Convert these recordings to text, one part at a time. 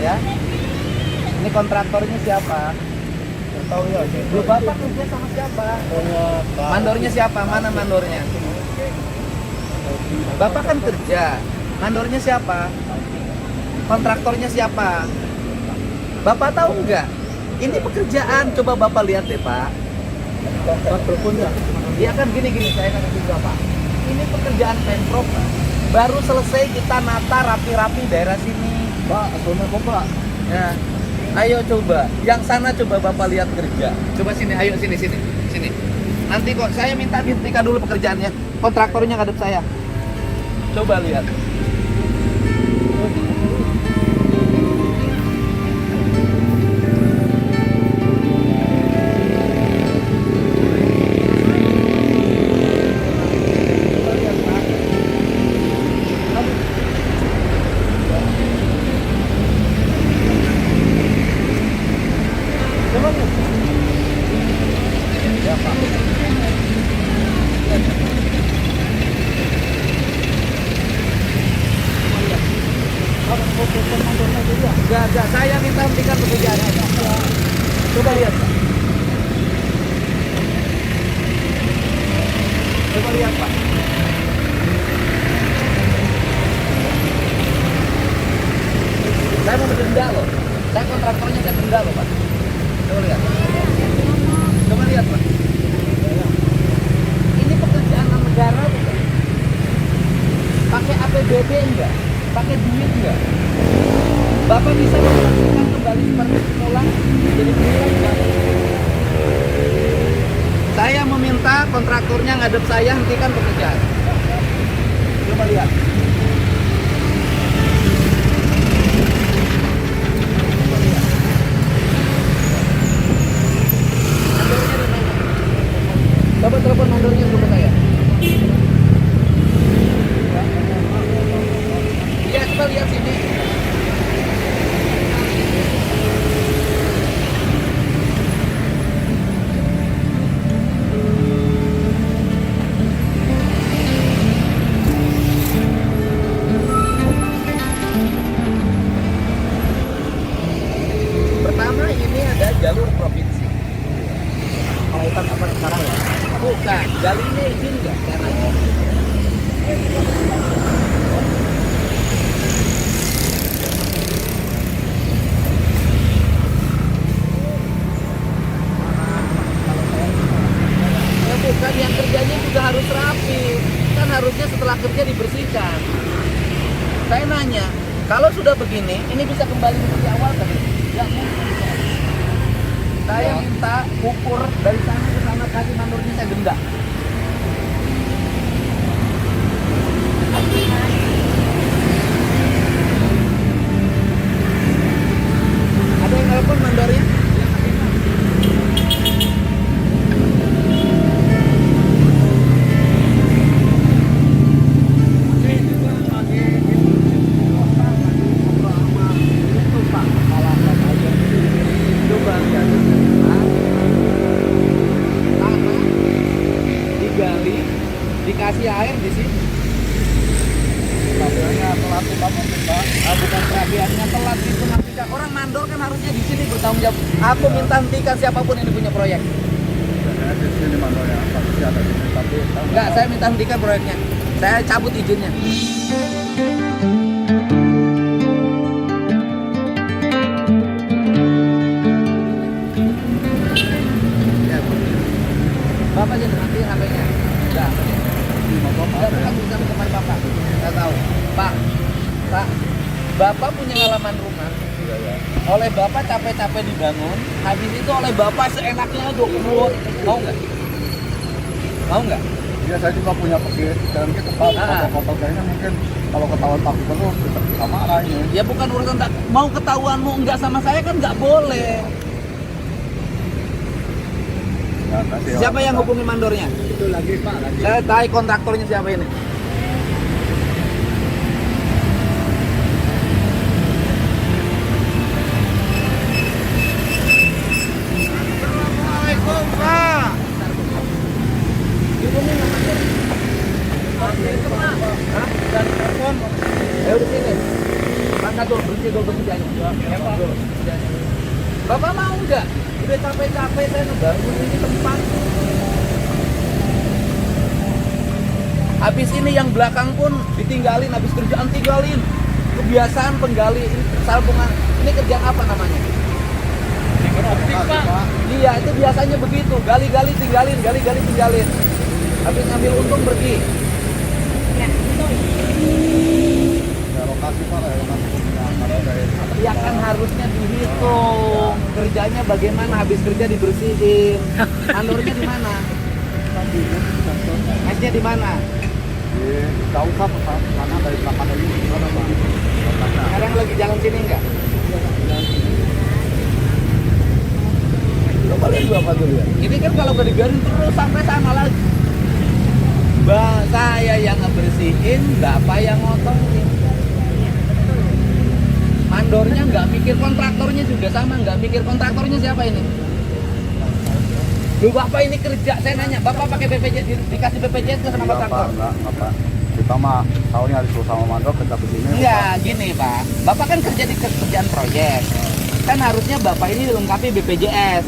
ya. Ini kontraktornya siapa? Tahu ya. Lu bapak kerja sama siapa? Mandornya siapa? Mana mandornya? Bapak kan kerja. Mandornya siapa? Kontraktornya siapa? Bapak tahu nggak? Ini pekerjaan. Coba bapak lihat deh pak. Iya kan gini saya kan kasih bapak. Ini pekerjaan pemprov pak. Baru selesai kita nata rapi-rapi daerah sini. Pak, asal kok pak? Ya. Ayo coba, yang sana coba bapak lihat kerja. Coba sini, ayo sini. Nanti kok saya minta dihentikan dulu pekerjaannya. Kontraktornya ngadep saya. Coba lihat. Enggak, saya minta hentikan pekerjaannya. Coba lihat, Pak. Coba lihat, Pak. Saya mau denda loh. Saya kontraktornya saya denda loh, Pak. Coba lihat. Coba lihat, Pak. Ini pekerjaan negara bukan? Pakai APBD enggak? Pakai duit enggak? Bapak bisa melakukan kembali seperti semula jadi enggak? Saya meminta kontraktornya ngadep saya hentikan pekerjaan. Coba lihat. Coba telepon mandornya dulu saya. Iya, coba lihat sini. Pertama ini ada jalur provinsi. Kaitan apa sekarang ya? Bukan, jalurnya izin nggak? Caranya. Ya bukan, yang kerjanya juga harus rapi. Kan harusnya setelah kerja dibersihkan. Saya nanya, kalau sudah begini, ini bisa kembali seperti awal kan? Ya mungkin. Saya minta ukur dari sana ke sana, kasih mandornya saya denda. Ada yang telepon mandornya? Dikasih air di sini. Perapiannya telat banget, Pak. Bukan perapiannya telat itu nanti kan orang mandor kan harusnya di sini bertanggung jawab. Aku minta hentikan siapapun yang punya proyek. Saya di sini mandornya, tapi ada di sini tapi enggak, saya minta hentikan proyeknya. Saya cabut izinnya. Ya, Bapak jangan mati HP-nya. Enggak. Bapak bisa kemar Bapak. Saya tahu. Pak, Bapak punya halaman rumah. Oleh Bapak capek-capek dibangun, habis itu oleh Bapak seenaknya aja keluar. Mau nggak? Mau nggak? Ya saya juga punya pikir dan kita foto kayaknya mungkin kalau ketahuan Pak Gubernur kita bisa marah ini. Ya bukan urusan tak mau ketahuanmu enggak sama saya kan nggak boleh. Ya, siapa yang hubungi mandornya? Itu lagi Pak, lagi. Saya tahu kontraktornya siapa ini. Assalamualaikum Pak. Hubungi nggak mandornya? Hah? Dari telepon. Ayo di sini. satu bersih dulu kerjanya. Ya, Pak. Bapak mau nggak? Udah capek-capek saya ngebangun ini tempat. Habis ini yang belakang pun ditinggalin, habis kerjaan tinggalin. Kebiasaan penggali ini salpungan. Ini kerjaan apa namanya? Pak. Iya, itu biasanya begitu. Gali-gali tinggalin, gali-gali tinggalin. Habis ngambil untung pergi. Ya lokasi Pak, ya lokasi. Ya kan harusnya dihitung. Kerjanya bagaimana, habis kerja dibersihin. Mandornya di mana? Mesnya di mana? Jauh Pak, sana dari belakang ini gimana Pak? Sekarang lagi jalan sini enggak? Coba lihat dulu apa dulu ya. Ini kan kalau gak digarin terus sampai sana lagi. Saya yang ngebersihin, Bapak yang ngotorin. Mandornya nggak mikir, kontraktornya juga sama, nggak mikir. Kontraktornya siapa ini? Lu Bapak ini kerja, saya nanya, Bapak pakai BPJS, dikasih BPJS nggak sama kontraktor? Enggak, Pak. Kita mah tahunya harus sama mandor kerja begini. Enggak, gini Pak. Bapak kan kerja di kerjaan proyek. Kan harusnya Bapak ini dilengkapi BPJS.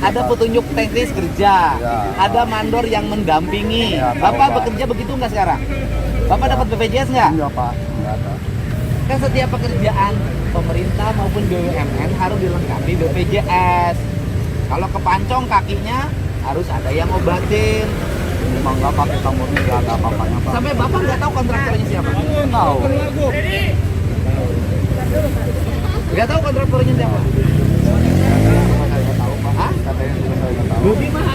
Ada petunjuk teknis kerja, Ya. ada mandor yang mendampingi. Ya, tahu, Bapak Pak. bekerja begitu nggak sekarang? Bapak dapat BPJS nggak? Iya Pak, enggak ada. Kan setiap pekerjaan pemerintah maupun BUMN harus dilengkapi BPJS. Kalau kepancong kakinya harus ada yang obatin. Memang nggak pakai kamu ini nggak ada apa-apanya Pak. Sampai Bapak nggak tahu kontraktornya siapa? Tahu. Nggak tahu kontraktornya siapa? Saya nggak tahu Pak. Hah? Katanya juga saya nggak tahu. Lu di mana?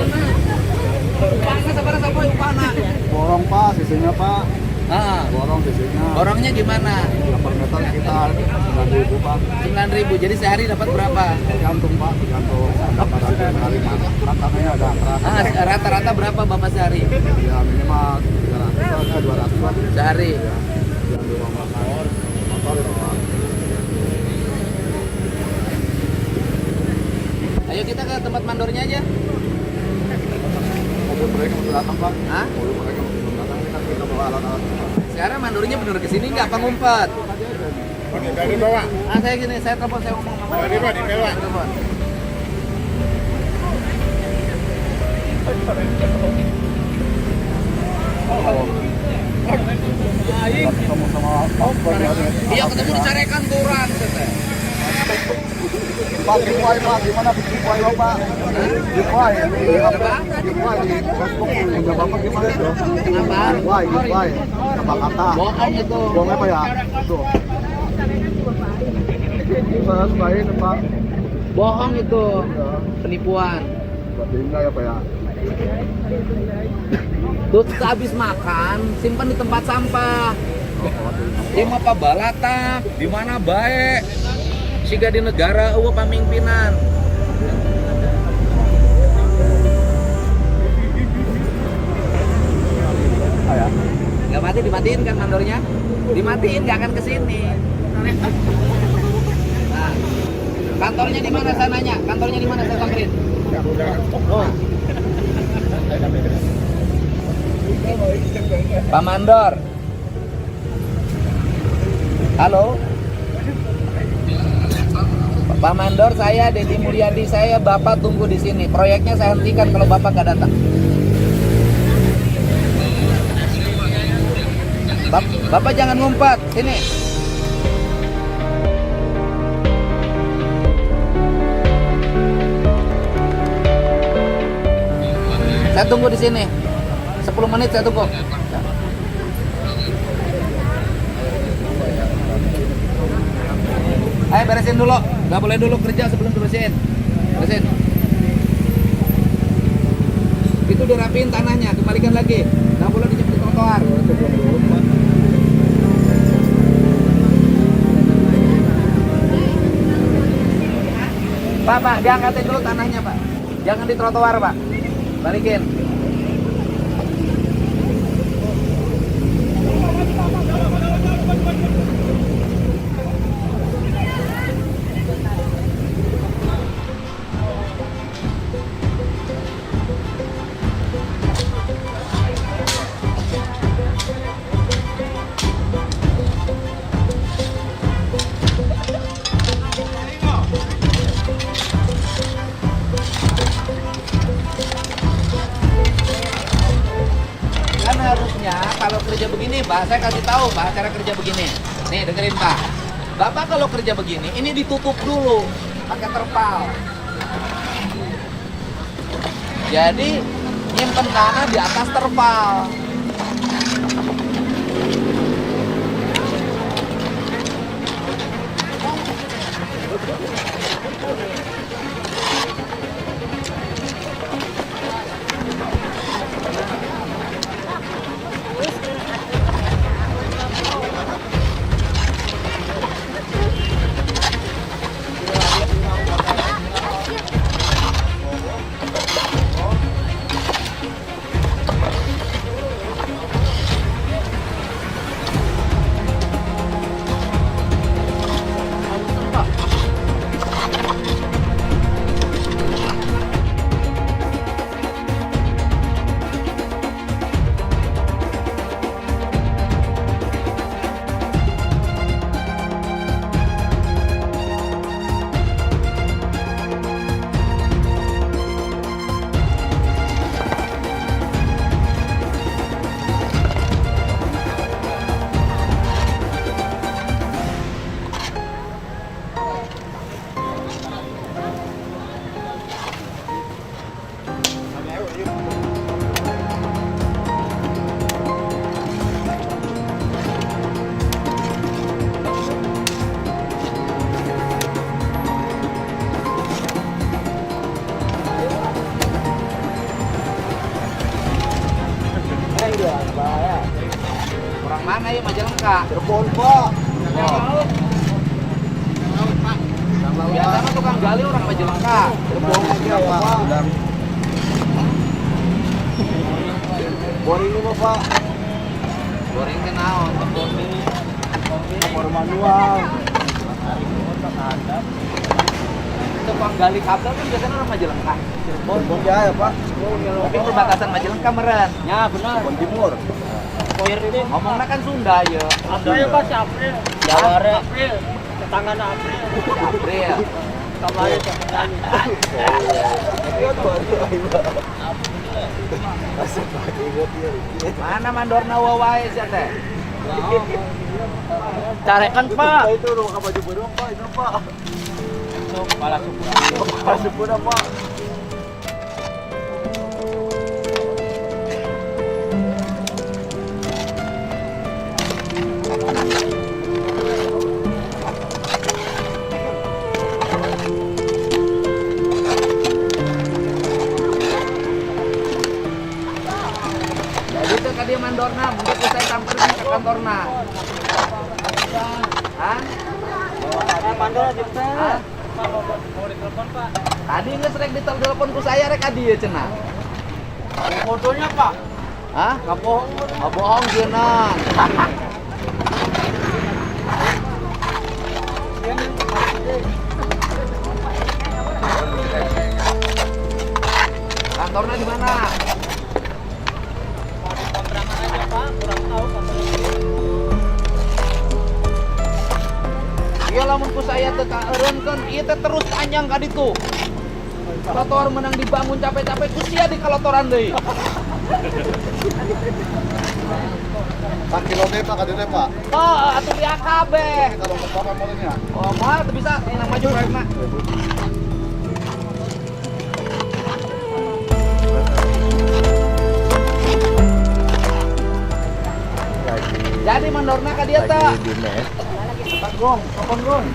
Upana sabar sama upana. Borong Pak, sisinya Pak. Ah, Borong sisinya. borongnya gimana? Per meter sekitar 9.000 Pak. 9.000. Jadi sehari dapat berapa? Tergantung Pak, tergantung rata-rata hari mana. Katanya ada keras. Rata-rata berapa Bapak sehari? Ya minimal 300 200 Pak. Sehari. Yang di rumah makan motor Pak. Ayo kita ke tempat mandornya aja. Mobil mereka belum datang Pak. Hah? Mobil mereka belum datang, ini kan kita bawa alat-alat. Sekarang mandornya bener kesini nggak? Apa ngumpet? Dari bawah. Saya gini, saya telepon, saya ngomong sama Dari bawah, di bawah. Telepon. Ketemu sama Pak. Iya ketemu dicarekan turun. Pak, giveaway Pak, gimana giveaway Bapak? Giveaway, giveaway di Facebook punya Bapak gimana tuh? Kenapa? Giveaway, apa kata? Bohong itu. Bohong apa ya? Tuh. Saya sukain Pak. Bohong itu. Ya, Penipuan. berarti enggak ya Pak ya? Tuh habis makan, simpan di tempat sampah. Di apa balata, di mana baik. Siga di negara eueuh pamingpinan. Ya. Nggak mati, dimatiin kan mandornya? Dimatiin, nggak akan kesini. Nah, kantornya di mana saya nanya? Kantornya di mana saya samperin? Oh. Pak Mandor. Halo. Pak Mandor, saya Deddy Mulyadi, saya Bapak tunggu di sini. Proyeknya saya hentikan kalau Bapak nggak datang. Bapak jangan ngumpet, sini. Saya tunggu di sini. 10 menit saya tunggu. Ayo beresin dulu. Nggak boleh dulu kerja sebelum dibersihin. Beresin. Itu dirapiin tanahnya, kembalikan lagi. Nggak boleh dijepit trotoar. Pak, diangkatin dulu tanahnya, Pak. Jangan di trotoar, Pak. Balikin. Pak, saya kasih tahu Pak, cara kerja begini. Nih, dengerin Pak. Bapak kalau kerja begini, ini ditutup dulu pakai terpal. Jadi nyimpen tanah di atas terpal. Orang mana ya Majalengka? Cirebon, Pak. Oh. Biasanya tukang gali orang Majalengka. Cirebon aja, Pak. Dan boring ini, Pak. Goreng ke naon? Kompor manual. Tukang gali kabel kan biasanya orang Majalengka. Cirebon. Cirebon ya, Pak. Tapi perbatasan Majalengka meren. Ya benar. Cirebon Timur. Ngomongnya kan Sunda ya. April Pak, si April. Jawara. April. Tetangga April. April. Kemarin Mana mandorna wawae sih teh? carekan Pak. Itu rumah baju burung, Pak. Itu, Pak. Itu kepala suku. Kepala suku dah, Pak. Jadi itu kan dia mandorna, mungkin saya samperin ke kantorna. Hah? Pandora di Hah? Pak, mau ditelepon Pak. Tadi nggak sering ditelepon ku saya rek adi ya cenah. Fotonya Pak. Hah? Nggak bohong. Oh, bohong geunang. Kantornya di mana? Mau di kontrakan aja Pak, kurang tahu kontrakan. Iya lamun ku saya teh kaeureunkeun ieu teh terus panjang ka ditu. Trotoar menang dibangun capek-capek ku sia di kalotoran deui. 4 kilometer, Pak, katanya, Pak. Oh, atuh dia kabeh. Kalau ke Bapak motornya. Oh, moal teu bisa nang maju proyekna. Jadi mandorna ka dia teh. Pak Gong, kapan Gong?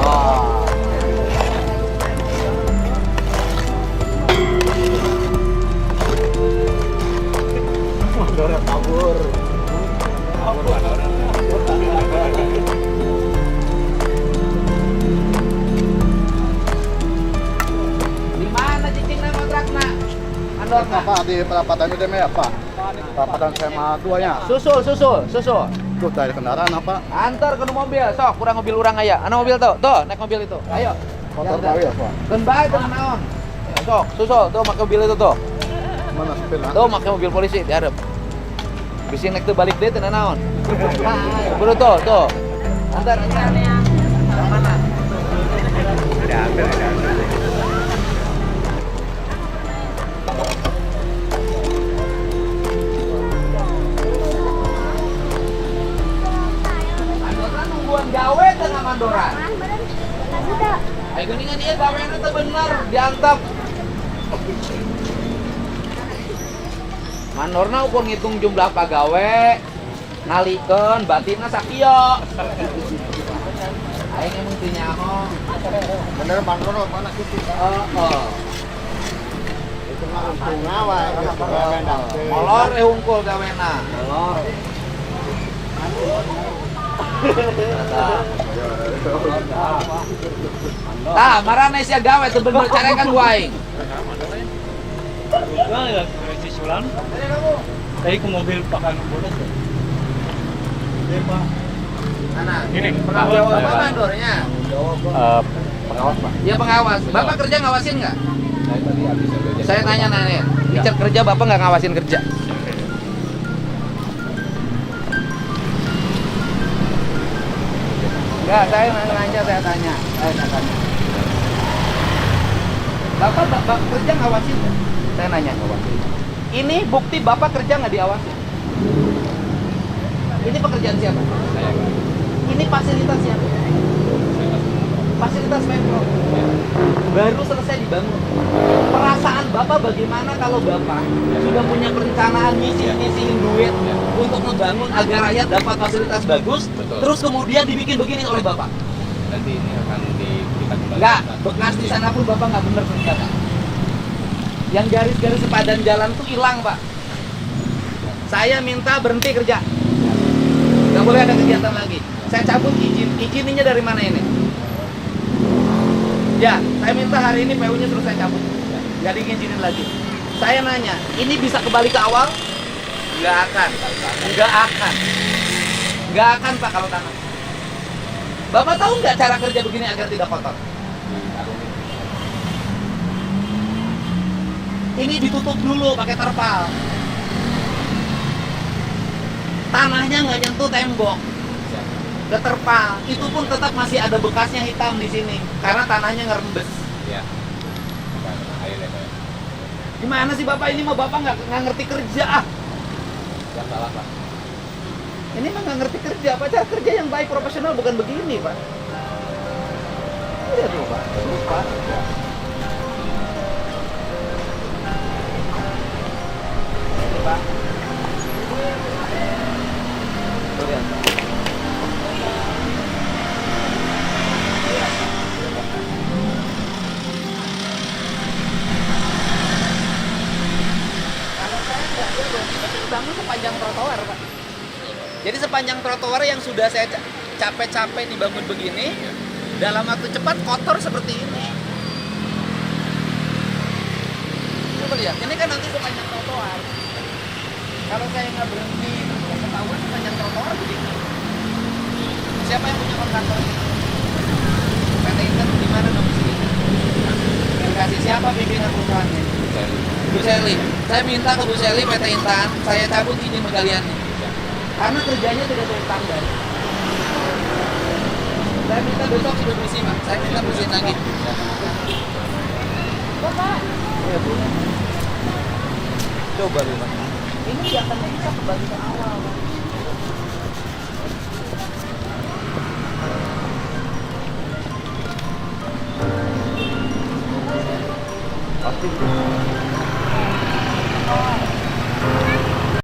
Oh. Mandora kabur. Di mana cicingna kontrakna? Mandorna. Pak, di perapatan itu ya, Pak. Perapatan SMA 2 nya. Susul. Tuh dari kendaraan apa? Antar ke mobil, sok kurang mobil urang aya. Ana mobil tuh, naik mobil itu. Ayo. Motor baru ya, Pak. Dan bae teu naon. Sok, susul tuh make mobil itu tuh. Mana sepeda? Tuh make mobil polisi di hareup. Bisi naik teu balik deui teu naon. Buru tuh. Antar. Yang mana? Ada. Ayo geuningan ieu gawena teh bener diantep. Manorna ukur ngitung jumlah pagawe, nalikeun batinna sakieu. Aing emang teu nyaho. Bener Manrono mana kitu. Heeh. Itu mah untung ngawa gitu gawena. Molor hungkul gawena. Molor. Tah, marane sia gawe teu bener carekan ku aing. Gua ya si Sulan. Tadi ke mobil pakan bodas ya. Pak. Mana? Ini Pengawas apa mandornya? pengawas Pak. Ya pengawas. Bapak kerja ngawasin nggak? Saya tanya. Richard kerja, Bapak nggak ngawasin kerja? Enggak, saya nanya, saya tanya. Bapak kerja ngawasin nggak? Saya nanya. Ini bukti Bapak kerja nggak diawasin? Ini pekerjaan siapa? Ini fasilitas siapa? Fasilitas Pemprov. Baru selesai dibangun. Perasaan Bapak bagaimana kalau Bapak sudah punya perencanaan ngisi-ngisiin duit untuk membangun agar rakyat dapat fasilitas bagus, terus kemudian dibikin begini oleh Bapak? Nanti ini akan diberikan kembali. Enggak, bekas di sana pun Bapak nggak benar kerja, Pak. Yang garis-garis sepadan jalan tuh hilang, Pak. Saya minta berhenti kerja. Nggak boleh ada kegiatan lagi. Saya cabut izin. Izinnya dari mana ini? Ya, saya minta hari ini PU-nya terus saya cabut. Nggak diizinin lagi. Saya nanya, ini bisa kembali ke awal? Nggak akan. Nggak akan, Pak, kalau tanah. Bapak tahu nggak cara kerja begini agar tidak kotor? Ini ditutup dulu pakai terpal. Tanahnya nggak nyentuh tembok, ke terpal. Itu pun tetap masih ada bekasnya hitam di sini karena tanahnya ngerembes. Ya. Air ya, Pak. Gimana sih Bapak ini? Mau Bapak nggak ngerti kerja? Yang salah, Pak. Ini mah nggak ngerti kerja. Apa cara kerja yang baik profesional bukan begini, Pak? Iya tuh, Pak. Terus, Pak. Ini, Pak. Tuh, lihat, Pak. Kalau saya nggak ada, ini bangun sepanjang trotoar, Pak. Jadi sepanjang trotoar yang sudah saya capek-capek dibangun begini, dalam waktu cepat kotor seperti ini. Coba lihat, ini kan nanti sepanjang trotoar. Kalau saya nggak berhenti, terus ketahuan sepanjang trotoar begini. Siapa yang punya kontraktor? PT Intan di mana domisili? Yang kasih siapa pimpinan perusahaannya? Bu Seli. Saya minta ke Bu Seli PT Intan, saya cabut izin penggaliannya. Karena kerjanya tidak sesuai standar. Saya minta besok sudah bersih, Pak. Saya minta bersihin lagi. Bapak. Iya, Bu. Coba lihat. Ini nggak akan bisa kembali ke awal, Pak. Pasti